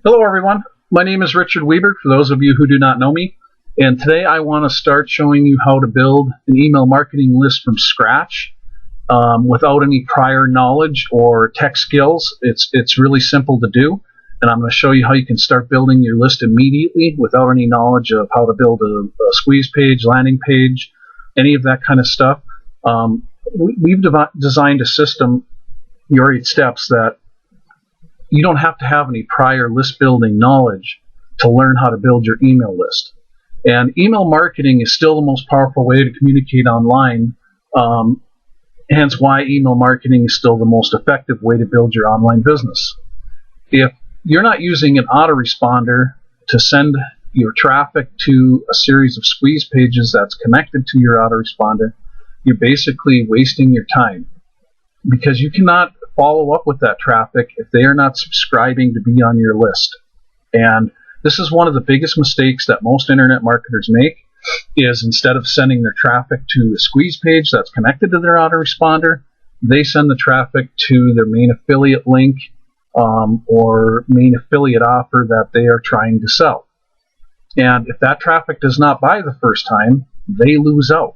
Hello everyone, my name is Richard Weber, for those of you who do not know me, and today I want to start showing you how to build an email marketing list from scratch without any prior knowledge or tech skills. It's really simple to do, and I'm going to show you how you can start building your list immediately without any knowledge of how to build a squeeze page, landing page, any of that kind of stuff. We've designed a system, your 8 steps, that you don't have to have any prior list building knowledge to learn how to build your email list. And email marketing is still the most powerful way to communicate online, hence why email marketing is still the most effective way to build your online business. If you're not using an autoresponder to send your traffic to a series of squeeze pages that's connected to your autoresponder, you're basically wasting your time, because you cannot follow up with that traffic if they are not subscribing to be on your list. And this is one of the biggest mistakes that most internet marketers make, is instead of sending their traffic to a squeeze page that's connected to their autoresponder, they send the traffic to their main affiliate link or main affiliate offer that they are trying to sell. And if that traffic does not buy the first time, they lose out.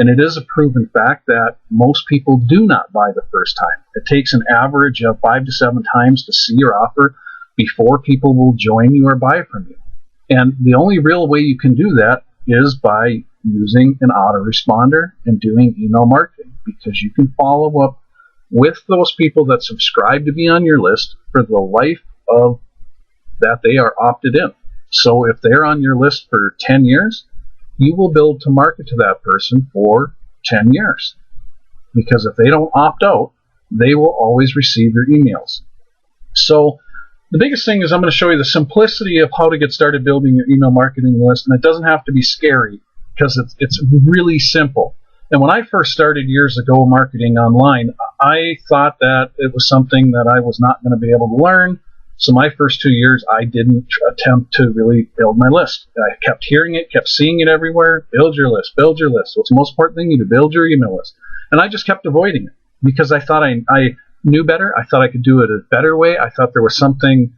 And it is a proven fact that most people do not buy the first time. It takes an average of 5 to 7 times to see your offer before people will join you or buy from you. And the only real way you can do that is by using an autoresponder and doing email marketing, because you can follow up with those people that subscribe to be on your list for the life of that they are opted in. So if they're on your list for 10 years, you will build to market to that person for 10 years. Because if they don't opt out, they will always receive your emails. So the biggest thing is I'm going to show you the simplicity of how to get started building your email marketing list, and it doesn't have to be scary, because it's really simple. And when I first started years ago marketing online, I thought that it was something that I was not going to be able to learn. So my first 2 years, I didn't attempt to really build my list. I kept hearing it, kept seeing it everywhere. Build your list, build your list. What's the most important thing? You to build your email list. And I just kept avoiding it, because I thought I knew better. I thought I could do it a better way. I thought there was something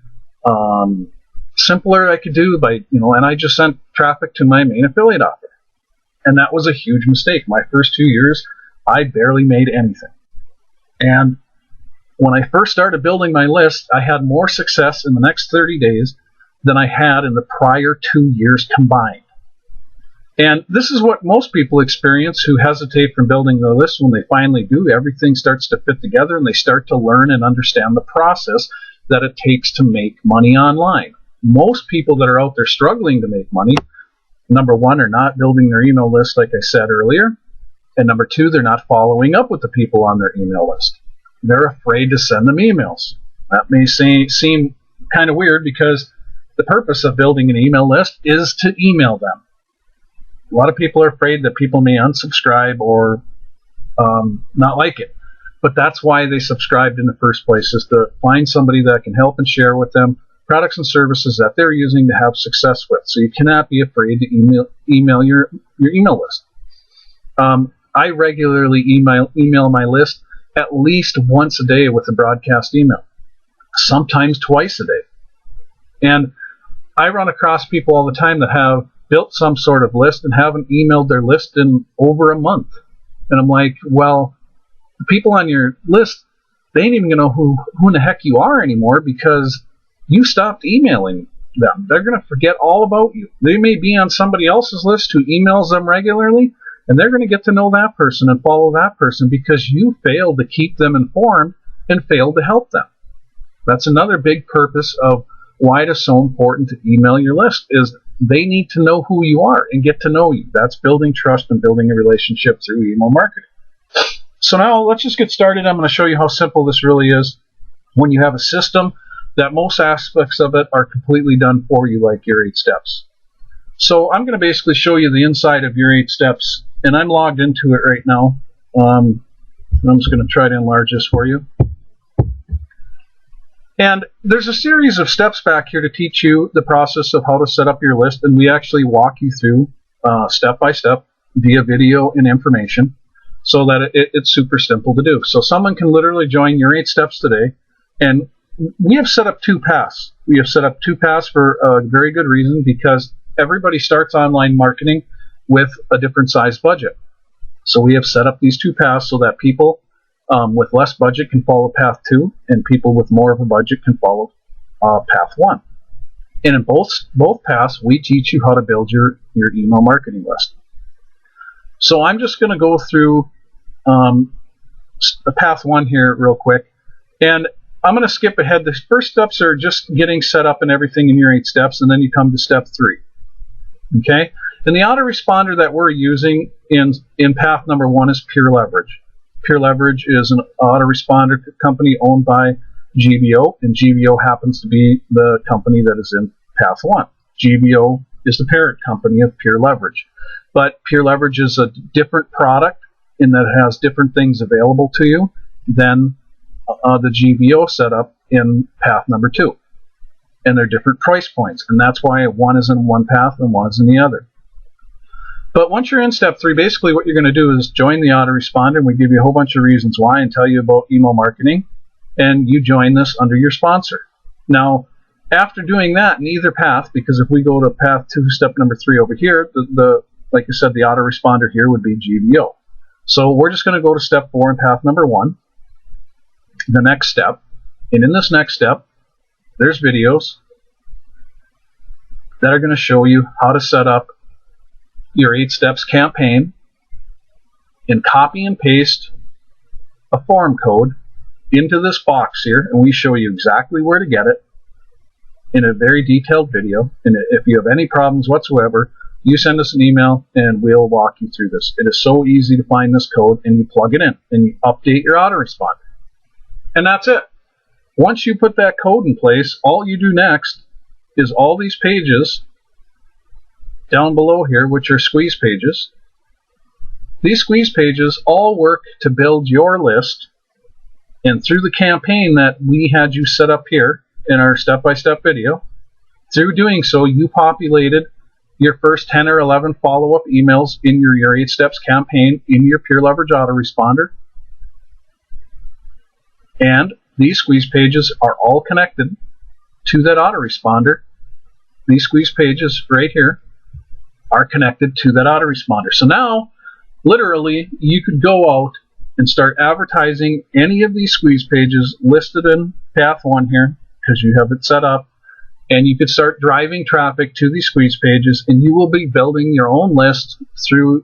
simpler I could do and I just sent traffic to my main affiliate offer. And that was a huge mistake. My first 2 years, I barely made anything. And when I first started building my list, I had more success in the next 30 days than I had in the prior 2 years combined. And this is what most people experience who hesitate from building their list. When they finally do, everything starts to fit together, and they start to learn and understand the process that it takes to make money online. Most people that are out there struggling to make money, number one, are not building their email list like I said earlier, and number two, they're not following up with the people on their email list. They're afraid to send them emails. That may seem kind of weird, because the purpose of building an email list is to email them. A lot of people are afraid that people may unsubscribe or not like it. But that's why they subscribed in the first place, is to find somebody that can help and share with them products and services that they're using to have success with. So you cannot be afraid to email your email list. I regularly email my list at least once a day with a broadcast email, sometimes twice a day. And I run across people all the time that have built some sort of list and haven't emailed their list in over a month. And I'm like, well, the people on your list, they ain't even going to know who in the heck you are anymore, because you stopped emailing them. They're going to forget all about you. They may be on somebody else's list who emails them regularly, and they're going to get to know that person and follow that person, because you failed to keep them informed and failed to help them. That's another big purpose of why it is so important to email your list, is they need to know who you are and get to know you. That's building trust and building a relationship through email marketing. So now let's just get started. I'm going to show you how simple this really is when you have a system that most aspects of it are completely done for you, like your 8 steps. So I'm going to basically show you the inside of your 8 steps, and I'm logged into it right now. I'm just going to try to enlarge this for you. And there's a series of steps back here to teach you the process of how to set up your list, and we actually walk you through step by step via video and information, so that it's super simple to do. So someone can literally join your 8 steps today, and we have set up 2 paths. we have set up 2 paths for a very good reason, because everybody starts online marketing with a different size budget. So we have set up these 2 paths so that people with less budget can follow path 2, and people with more of a budget can follow path 1. And in both paths, we teach you how to build your email marketing list. So I'm just going to go through path 1 here real quick, and I'm going to skip ahead. The first steps are just getting set up and everything in your 8 steps, and then you come to step 3. Okay? And the autoresponder that we're using in path number 1 is Pure Leverage. Pure Leverage is an autoresponder company owned by GVO, and GVO happens to be the company that is in path 1. GVO is the parent company of Pure Leverage. But Pure Leverage is a different product in that it has different things available to you than the GVO setup in path number 2. And they're different price points, and that's why one is in one path and one is in the other. But once you're in step 3, basically what you're going to do is join the autoresponder, and we give you a whole bunch of reasons why and tell you about email marketing, and you join this under your sponsor. Now, after doing that in either path, because if we go to path 2, step number 3 over here, like I said, the autoresponder here would be GVO. So we're just going to go to step 4 in path number 1, the next step. And in this next step, there's videos that are going to show you how to set up your 8 steps campaign and copy and paste a form code into this box here, and we show you exactly where to get it in a very detailed video. And if you have any problems whatsoever, you send us an email and we'll walk you through this. It is so easy to find this code, and you plug it in and you update your autoresponder. And that's it. Once you put that code in place, all you do next is all these pages down below here, which are squeeze pages. These squeeze pages all work to build your list, and through the campaign that we had you set up here in our step-by-step video, through doing so, you populated your first 10 or 11 follow-up emails in your 8 steps campaign in your Pure Leverage autoresponder. And these squeeze pages are all connected to that autoresponder. These squeeze pages right here are connected to that autoresponder. So now, literally, you could go out and start advertising any of these squeeze pages listed in path 1 here, because you have it set up, and you could start driving traffic to these squeeze pages, and you will be building your own list through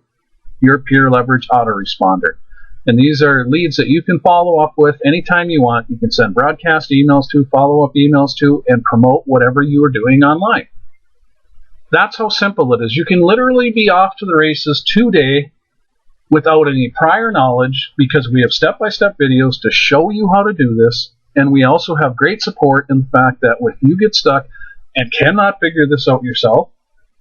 your Pure Leverage autoresponder. And these are leads that you can follow up with anytime you want. You can send broadcast emails to, follow-up emails to, and promote whatever you are doing online. That's how simple it is. You can literally be off to the races today without any prior knowledge, because we have step-by-step videos to show you how to do this, and we also have great support in the fact that if you get stuck and cannot figure this out yourself,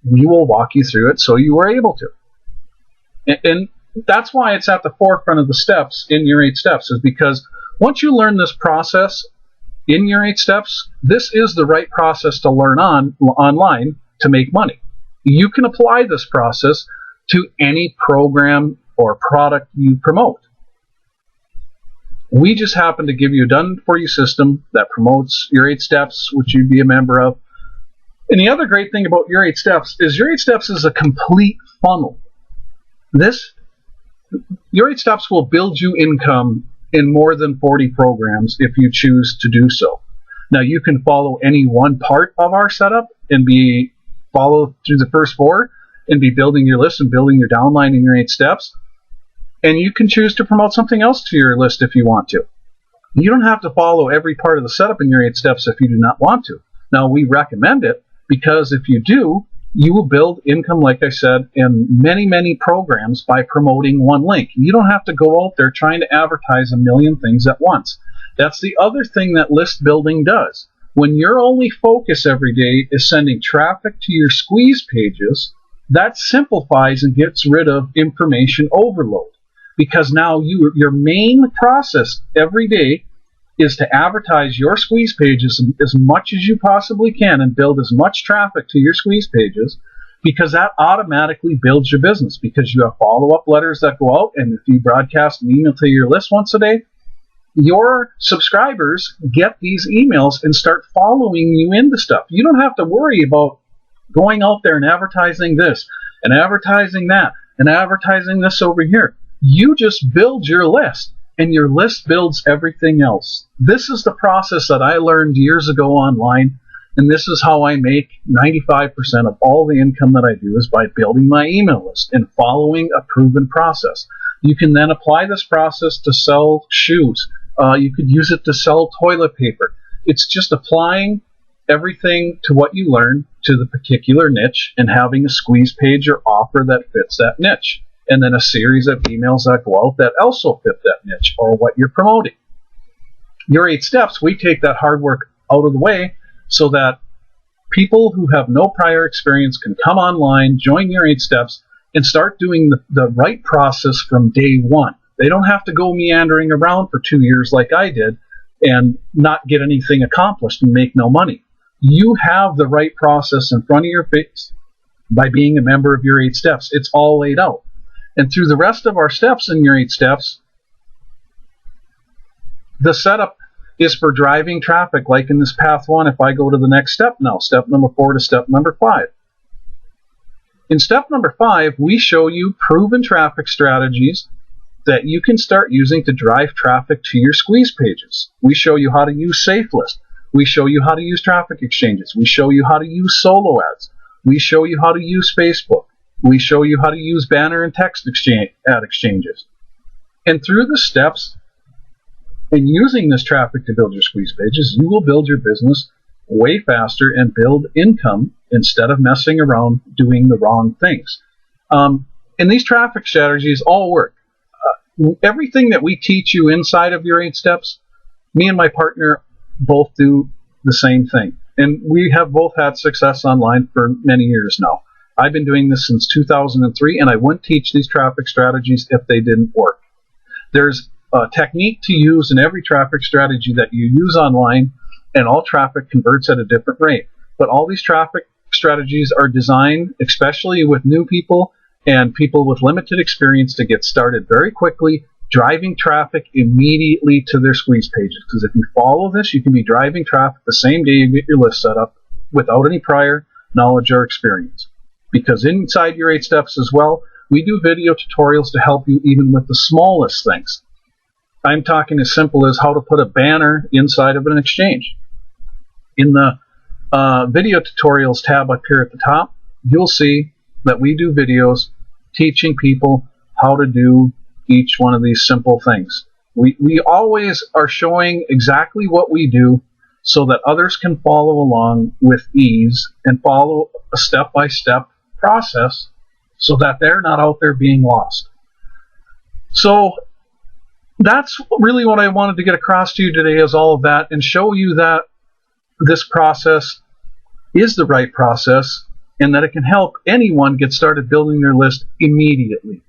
we will walk you through it so you are able to. And that's why it's at the forefront of the steps in your 8 steps, is because once you learn this process in your 8 steps, this is the right process to learn online to make money. You can apply this process to any program or product you promote. We just happen to give you a done-for-you system that promotes your 8 steps, which you'd be a member of. And the other great thing about your 8 steps is your 8 steps is a complete funnel. Your 8 steps will build you income in more than 40 programs if you choose to do so. Now, you can follow any one part of our setup and follow through the first 4 and be building your list and building your downline in your 8 steps. And you can choose to promote something else to your list if you want to. You don't have to follow every part of the setup in your 8 steps if you do not want to. Now, we recommend it, because if you do, you will build income, like I said, in many, many programs by promoting one link. You don't have to go out there trying to advertise a million things at once. That's the other thing that list building does. When your only focus every day is sending traffic to your squeeze pages, that simplifies and gets rid of information overload. Because now your main process every day is to advertise your squeeze pages as much as you possibly can and build as much traffic to your squeeze pages, because that automatically builds your business, because you have follow-up letters that go out, and if you broadcast an email to your list once a day, your subscribers get these emails and start following you into stuff. You don't have to worry about going out there and advertising this and advertising that and advertising this over here. You just build your list, and your list builds everything else. This is the process that I learned years ago online, and this is how I make 95% of all the income that I do, is by building my email list and following a proven process. You can then apply this process to sell shoes. You could use it to sell toilet paper. It's just applying everything to what you learn to the particular niche and having a squeeze page or offer that fits that niche. And then a series of emails that go out that also fit that niche or what you're promoting. Your 8 steps, we take that hard work out of the way so that people who have no prior experience can come online, join your 8 steps, and start doing the right process from day one. They don't have to go meandering around for 2 years like I did and not get anything accomplished and make no money. You have the right process in front of your face by being a member of your 8 steps. It's all laid out. And through the rest of our steps in your 8 steps, the setup is for driving traffic, like in this path 1. If I go to the next step now, step number 4 to step number 5. In step number 5, we show you proven traffic strategies that you can start using to drive traffic to your squeeze pages. We show you how to use SafeList. We show you how to use traffic exchanges. We show you how to use solo ads. We show you how to use Facebook. We show you how to use banner and text ad exchanges. And through the steps in using this traffic to build your squeeze pages, you will build your business way faster and build income instead of messing around doing the wrong things. And these traffic strategies all work. Everything that we teach you inside of your 8 steps, me and my partner both do the same thing. And we have both had success online for many years now. I've been doing this since 2003, and I wouldn't teach these traffic strategies if they didn't work. There's a technique to use in every traffic strategy that you use online, and all traffic converts at a different rate. But all these traffic strategies are designed, especially with new people and people with limited experience, to get started very quickly, driving traffic immediately to their squeeze pages. Because if you follow this, you can be driving traffic the same day you get your list set up without any prior knowledge or experience. Because inside your 8 steps as well, we do video tutorials to help you even with the smallest things. I'm talking as simple as how to put a banner inside of an exchange. In the video tutorials tab up here at the top, you'll see that we do videos teaching people how to do each one of these simple things. We always are showing exactly what we do so that others can follow along with ease and follow a step-by-step process so that they're not out there being lost. So that's really what I wanted to get across to you today, is all of that, and show you that this process is the right process and that it can help anyone get started building their list immediately.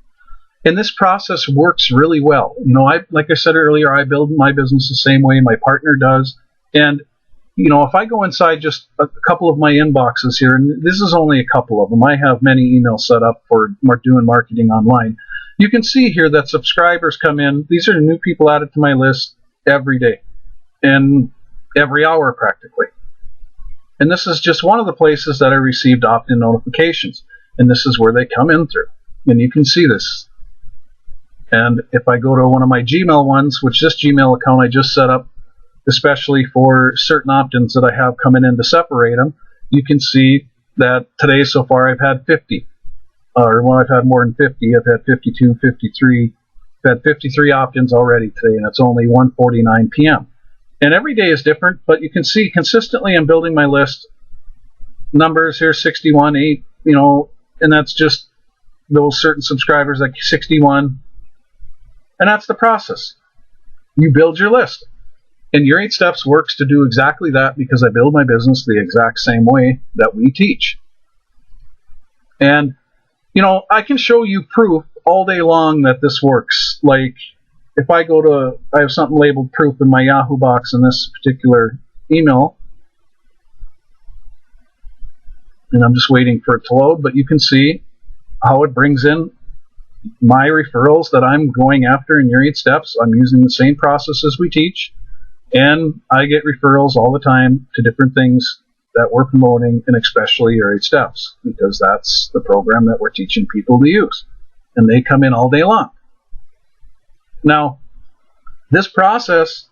And this process works really well. You know, like I said earlier, I build my business the same way my partner does. And, you know, if I go inside just a couple of my inboxes here, and this is only a couple of them, I have many emails set up for doing marketing online. You can see here that subscribers come in. These are new people added to my list every day and every hour practically. And this is just one of the places that I received opt-in notifications. And this is where they come in through. And you can see this. And if I go to one of my Gmail ones, which this Gmail account I just set up especially for certain opt-ins that I have coming in to separate them, you can see that today so far I've had 50. Or when I've had more than 50, I've had 52, 53. I've had 53 opt-ins already today, and it's only 1:49 p.m. And every day is different, but you can see consistently I'm building my list. Numbers here, 61, 8, you know, and that's just those certain subscribers, like 61. And that's the process. You build your list. And your 8 steps works to do exactly that, because I build my business the exact same way that we teach. And, you know, I can show you proof all day long that this works. Like, if I go to, I have something labeled proof in my Yahoo box in this particular email. And I'm just waiting for it to load, but you can see how it brings in my referrals that I'm going after in your 8 steps, I'm using the same processes we teach, and I get referrals all the time to different things that we're promoting, and especially your 8 steps, because that's the program that we're teaching people to use, and they come in all day long. Now, this process,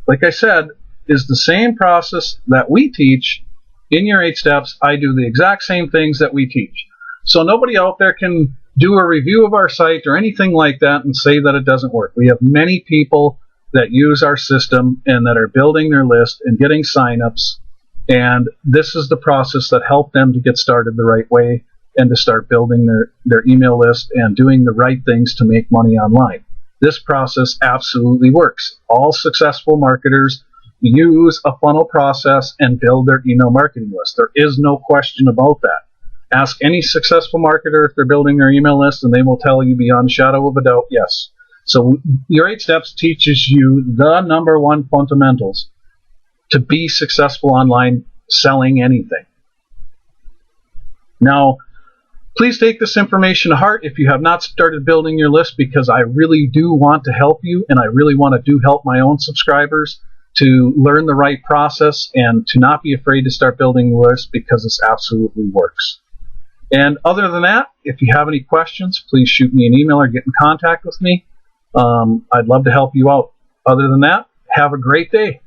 like I said, is the same process that we teach in your 8 steps. I do the exact same things that we teach. So nobody out there can do a review of our site or anything like that and say that it doesn't work. We have many people that use our system and that are building their list and getting signups, and this is the process that helped them to get started the right way and to start building their email list and doing the right things to make money online. This process absolutely works. All successful marketers use a funnel process and build their email marketing list. There is no question about that. Ask any successful marketer if they're building their email list, and they will tell you beyond a shadow of a doubt, yes. So your 8 steps teaches you the number one fundamentals to be successful online selling anything. Now, please take this information to heart if you have not started building your list, because I really do want to help you, and I really want to help my own subscribers to learn the right process and to not be afraid to start building a list, because this absolutely works. And other than that, if you have any questions, please shoot me an email or get in contact with me. I'd love to help you out. Other than that, have a great day.